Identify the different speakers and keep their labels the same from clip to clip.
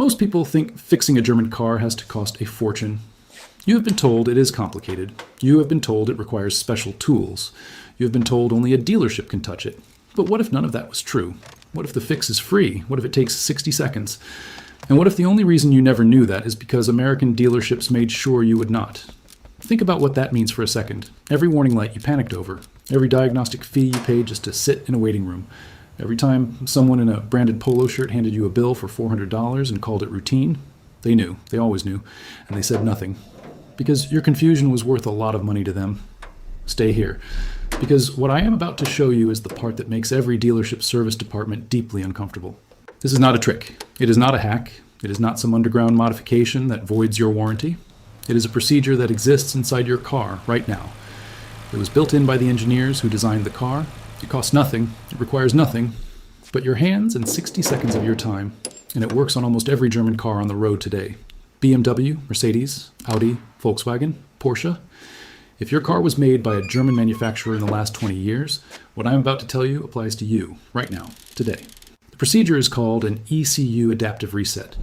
Speaker 1: Most people think fixing a German car has to cost a fortune. You have been told it is complicated. You have been told it requires special tools. You have been told only a dealership can touch it. But what if none of that was true? What if the fix is free? What if it takes 60 seconds? And what if the only reason you never knew that is because American dealerships made sure you would not? Think about what that means for a second. Every warning light you panicked over. Every diagnostic fee you paid just to sit in a waiting room. Every time someone in a branded polo shirt handed you a bill for $400 and called it routine, they knew. They always knew. And they said nothing. Because your confusion was worth a lot of money to them. Stay here. Because what I am about to show you is the part that makes every dealership service department deeply uncomfortable. This is not a trick. It is not a hack. It is not some underground modification that voids your warranty. It is a procedure that exists inside your car right now. It was built in by the engineers who designed the car. It costs nothing. It requires nothing but your hands and 60 seconds of your time. And it works on almost every German car on the road today. BMW, Mercedes, Audi, Volkswagen, Porsche. If your car was made by a German manufacturer in the last 20 years, what I'm about to tell you applies to you right now, today. The procedure is called an ECU adaptive reset.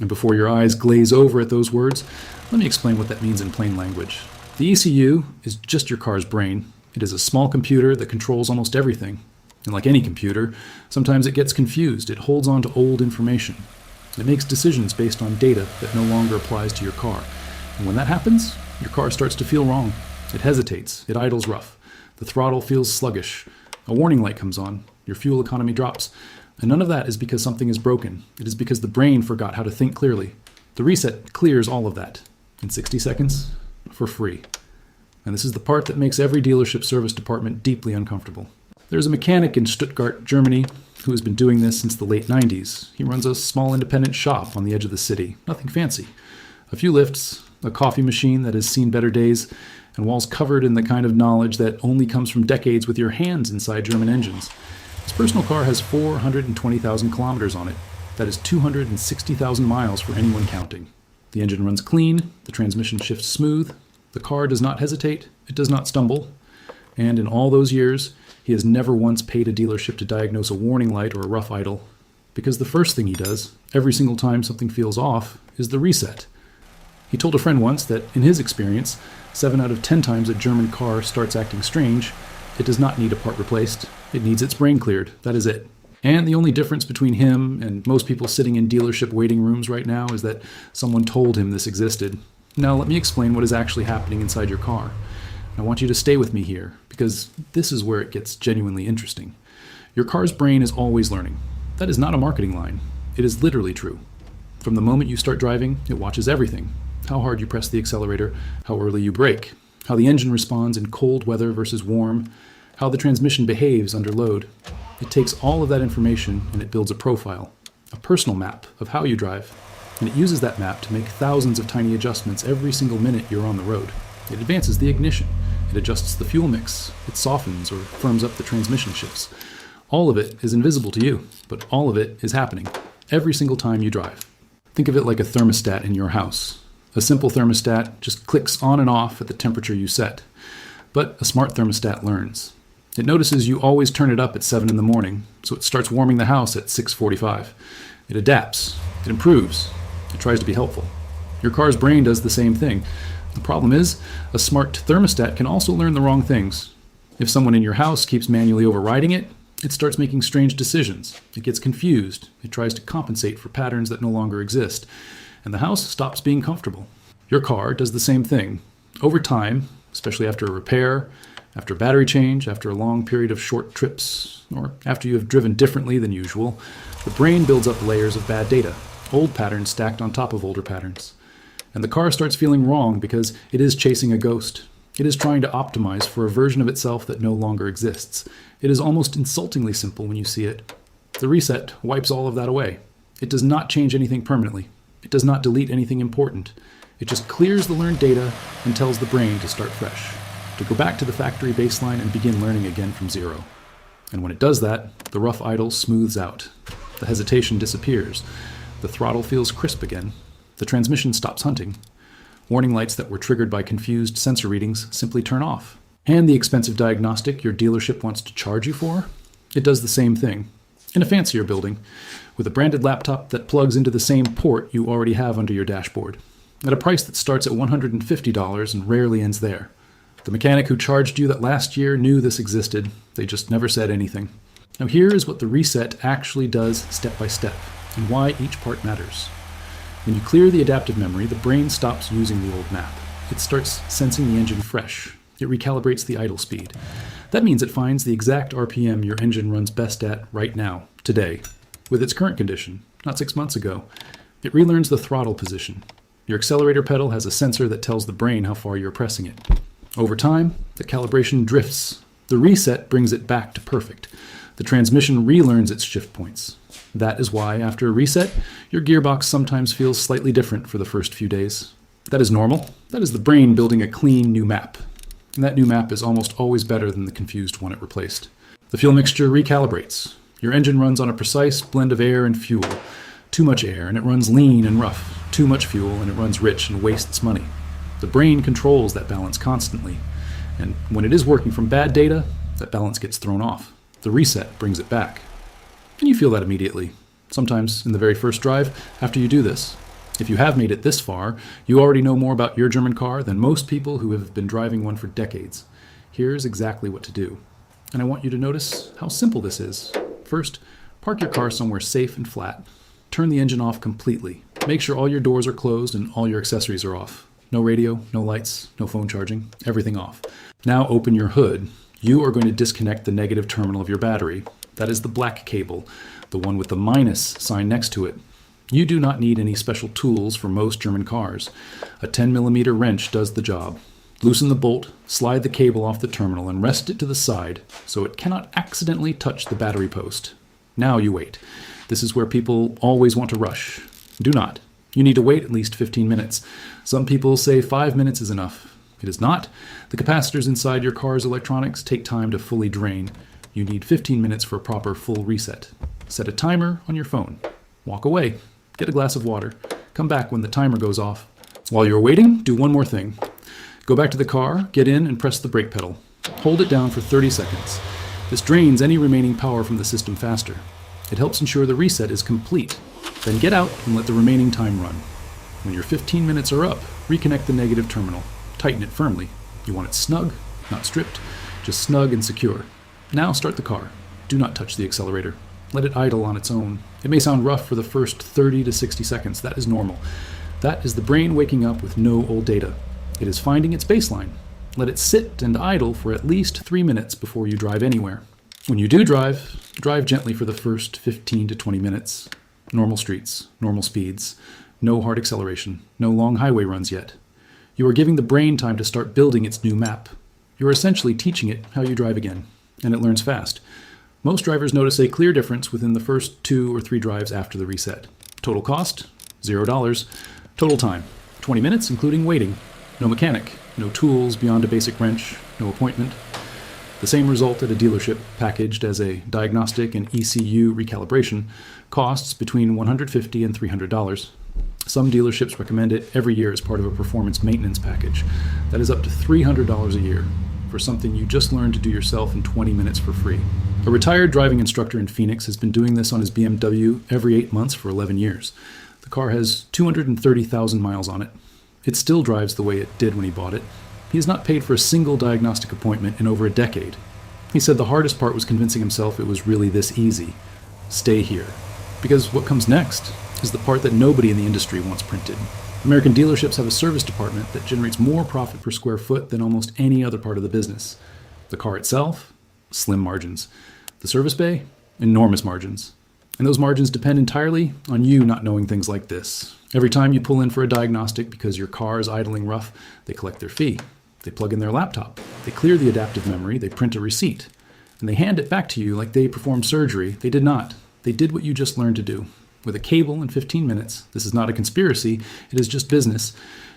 Speaker 1: And before your eyes glaze over at those words, let me explain what that means in plain language. The ECU is just your car's brain. It is a small computer that controls almost everything. And like any computer, sometimes it gets confused. It holds on to old information. It makes decisions based on data that no longer applies to your car. And when that happens, your car starts to feel wrong. It hesitates. It idles rough. The throttle feels sluggish. A warning light comes on. Your fuel economy drops. And none of that is because something is broken. It is because the brain forgot how to think clearly. The reset clears all of that in 60 seconds for free. And this is the part that makes every dealership service department deeply uncomfortable. There's a mechanic in Stuttgart, Germany, who has been doing this since the late 90s. He runs a small independent shop on the edge of the city. Nothing fancy. A few lifts, a coffee machine that has seen better days, and walls covered in the kind of knowledge that only comes from decades with your hands inside German engines. His personal car has 420,000 kilometers on it. That is 260,000 miles for anyone counting. The engine runs clean, the transmission shifts smooth, the car does not hesitate, it does not stumble, and in all those years, he has never once paid a dealership to diagnose a warning light or a rough idle, because the first thing he does, every single time something feels off, is the reset. He told a friend once that, in his experience, 7 out of 10 times a German car starts acting strange, it does not need a part replaced. It needs its brain cleared. That is it. And the only difference between him and most people sitting in dealership waiting rooms right now is that someone told him this existed. Now let me explain what is actually happening inside your car. I want you to stay with me here, because this is where it gets genuinely interesting. Your car's brain is always learning. That is not a marketing line. It is literally true. From the moment you start driving, it watches everything. How hard you press the accelerator, how early you brake, how the engine responds in cold weather versus warm, how the transmission behaves under load. It takes all of that information and it builds a profile, a personal map of how you drive. And it uses that map to make thousands of tiny adjustments every single minute you're on the road. It advances the ignition. It adjusts the fuel mix. It softens or firms up the transmission shifts. All of it is invisible to you, but all of it is happening every single time you drive. Think of it like a thermostat in your house. A simple thermostat just clicks on and off at the temperature you set. But a smart thermostat learns. It notices you always turn it up at 7 in the morning, so it starts warming the house at 6:45. It adapts. It improves. It tries to be helpful. Your car's brain does the same thing. The problem is, a smart thermostat can also learn the wrong things. If someone in your house keeps manually overriding it, it starts making strange decisions. It gets confused. It tries to compensate for patterns that no longer exist. And the house stops being comfortable. Your car does the same thing. Over time, especially after a repair, after a battery change, after a long period of short trips, or after you have driven differently than usual, the brain builds up layers of bad data, old patterns stacked on top of older patterns. And the car starts feeling wrong because it is chasing a ghost. It is trying to optimize for a version of itself that no longer exists. It is almost insultingly simple when you see it. The reset wipes all of that away. It does not change anything permanently. It does not delete anything important. It just clears the learned data and tells the brain to start fresh, to go back to the factory baseline and begin learning again from zero. And when it does that, the rough idle smooths out. The hesitation disappears. The throttle feels crisp again. The transmission stops hunting. Warning lights that were triggered by confused sensor readings simply turn off. And the expensive diagnostic your dealership wants to charge you for? It does the same thing. In a fancier building, with a branded laptop that plugs into the same port you already have under your dashboard, at a price that starts at $150 and rarely ends there. The mechanic who charged you that last year knew this existed, they just never said anything. Now here is what the reset actually does step by step, and why each part matters. When you clear the adaptive memory, the brain stops using the old map. It starts sensing the engine fresh. It recalibrates the idle speed. That means it finds the exact RPM your engine runs best at right now, today, with its current condition, not 6 months ago. It relearns the throttle position. Your accelerator pedal has a sensor that tells the brain how far you're pressing it. Over time, the calibration drifts. The reset brings it back to perfect. The transmission relearns its shift points. That is why, after a reset, your gearbox sometimes feels slightly different for the first few days. That is normal. That is the brain building a clean new map. And that new map is almost always better than the confused one it replaced. The fuel mixture recalibrates. Your engine runs on a precise blend of air and fuel. Too much air, and it runs lean and rough. Too much fuel, and it runs rich and wastes money. The brain controls that balance constantly. And when it is working from bad data, that balance gets thrown off. The reset brings it back. And you feel that immediately. Sometimes in the very first drive after you do this. If you have made it this far, you already know more about your German car than most people who have been driving one for decades. Here's exactly what to do. And I want you to notice how simple this is. First, park your car somewhere safe and flat. Turn the engine off completely. Make sure all your doors are closed and all your accessories are off. No radio, no lights, no phone charging, everything off. Now open your hood. You are going to disconnect the negative terminal of your battery. That is the black cable, the one with the minus sign next to it. You do not need any special tools for most German cars. A 10mm wrench does the job. Loosen the bolt, slide the cable off the terminal, and rest it to the side so it cannot accidentally touch the battery post. Now you wait. This is where people always want to rush. Do not. You need to wait at least 15 minutes. Some people say 5 minutes is enough. It is not. The capacitors inside your car's electronics take time to fully drain. You need 15 minutes for a proper full reset. Set a timer on your phone. Walk away. Get a glass of water. Come back when the timer goes off. While you're waiting, do one more thing. Go back to the car, get in, and press the brake pedal. Hold it down for 30 seconds. This drains any remaining power from the system faster. It helps ensure the reset is complete. Then get out and let the remaining time run. When your 15 minutes are up, reconnect the negative terminal. Tighten it firmly. You want it snug, not stripped, just snug and secure. Now start the car. Do not touch the accelerator. Let it idle on its own. It may sound rough for the first 30 to 60 seconds. That is normal. That is the brain waking up with no old data. It is finding its baseline. Let it sit and idle for at least 3 minutes before you drive anywhere. When you do drive, drive gently for the first 15 to 20 minutes. Normal streets, normal speeds, no hard acceleration, no long highway runs yet. You are giving the brain time to start building its new map. You are essentially teaching it how you drive again, and it learns fast. Most drivers notice a clear difference within the first 2 or 3 drives after the reset. Total cost, $0. Total time, 20 minutes including waiting. No mechanic, no tools beyond a basic wrench, no appointment. The same result at a dealership packaged as a diagnostic and ECU recalibration costs between $150 and $300. Some dealerships recommend it every year as part of a performance maintenance package. That is up to $300 a year for something you just learned to do yourself in 20 minutes for free. A retired driving instructor in Phoenix has been doing this on his BMW every 8 months for 11 years. The car has 230,000 miles on it. It still drives the way it did when he bought it. He has not paid for a single diagnostic appointment in over a decade. He said the hardest part was convincing himself it was really this easy. Stay here. Because what comes next is the part that nobody in the industry wants printed. American dealerships have a service department that generates more profit per square foot than almost any other part of the business. The car itself, slim margins. The service bay, enormous margins. And those margins depend entirely on you not knowing things like this. Every time you pull in for a diagnostic because your car is idling rough, they collect their fee. They plug in their laptop. They clear the adaptive memory. They print a receipt. And they hand it back to you like they performed surgery. They did not. They did what you just learned to do. With a cable in 15 minutes. This is not a conspiracy. It is just business.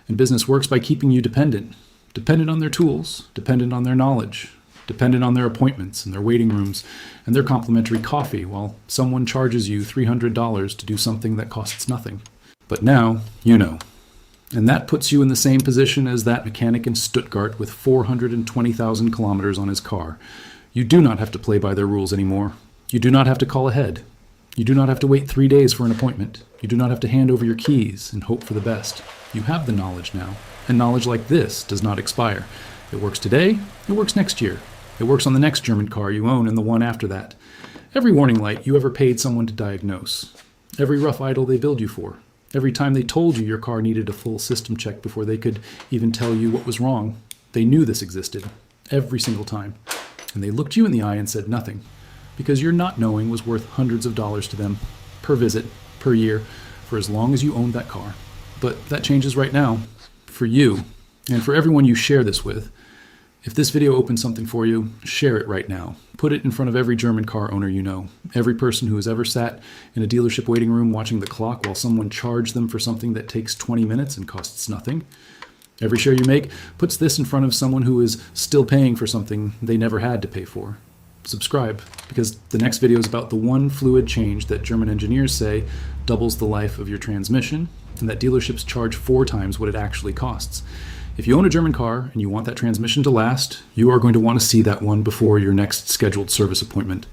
Speaker 1: And business works by keeping you dependent. Dependent on their tools. Dependent on their knowledge. Dependent on their appointments and their waiting rooms and their complimentary coffee while someone charges you $300 to do something that costs nothing. But now, you know. And that puts you in the same position as that mechanic in Stuttgart with 420,000 kilometers on his car. You do not have to play by their rules anymore. You do not have to call ahead. You do not have to wait 3 days for an appointment. You do not have to hand over your keys and hope for the best. You have the knowledge now, and knowledge like this does not expire. It works today, it works next year. It works on the next German car you own and the one after that. Every warning light you ever paid someone to diagnose. Every rough idle they billed you for. Every time they told you your car needed a full system check before they could even tell you what was wrong. They knew this existed. Every single time. And they looked you in the eye and said nothing. Because your not knowing was worth hundreds of dollars to them, per visit, per year, for as long as you owned that car. But that changes right now. For you, and for everyone you share this with. If this video opens something for you, share it right now. Put it in front of every German car owner you know. Every person who has ever sat in a dealership waiting room watching the clock while someone charged them for something that takes 20 minutes and costs nothing. Every share you make puts this in front of someone who is still paying for something they never had to pay for. Subscribe, because the next video is about the one fluid change that German engineers say doubles the life of your transmission, and that dealerships charge 4 times what it actually costs. If you own a German car and you want that transmission to last, you are going to want to see that one before your next scheduled service appointment.